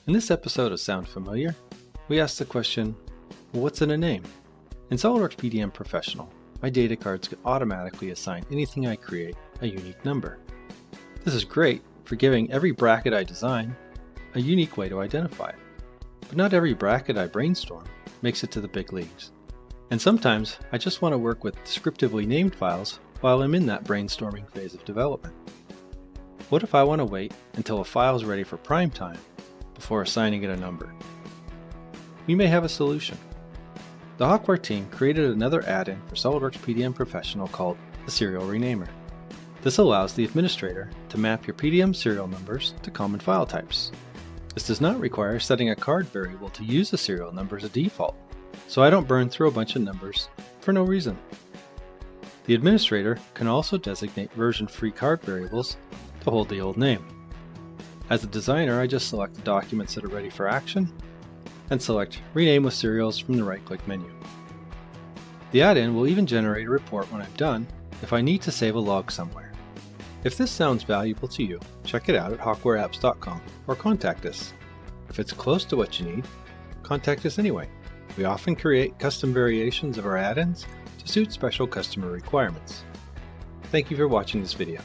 In this episode of Sound Familiar, we ask the question, what's in a name? In SOLIDWORK PDM Professional, my data cards can automatically assign anything I create a unique number. This is great for giving every bracket I design a unique way to identify it. But not every bracket I brainstorm makes it to the big leagues. And sometimes I just want to work with descriptively named files while I'm in that brainstorming phase of development. What if I want to wait until a file is ready for prime time before assigning it a number? We may have a solution. The HawkWare team created another add-in for SOLIDWORK PDM Professional called the Serial Renamer. This allows the administrator to map your PDM serial numbers to common file types. This does not require setting a card variable to use a serial number as a default, so I don't burn through a bunch of numbers for no reason. The administrator can also designate version-free card variables to hold the old name. As a designer, I just select the documents that are ready for action and select Rename with Serials from the right-click menu. The add-in will even generate a report when I'm done if I need to save a log somewhere. If this sounds valuable to you, check it out at hawkwareapps.com or contact us. If it's close to what you need, contact us anyway. We often create custom variations of our add-ins to suit special customer requirements. Thank you for watching this video.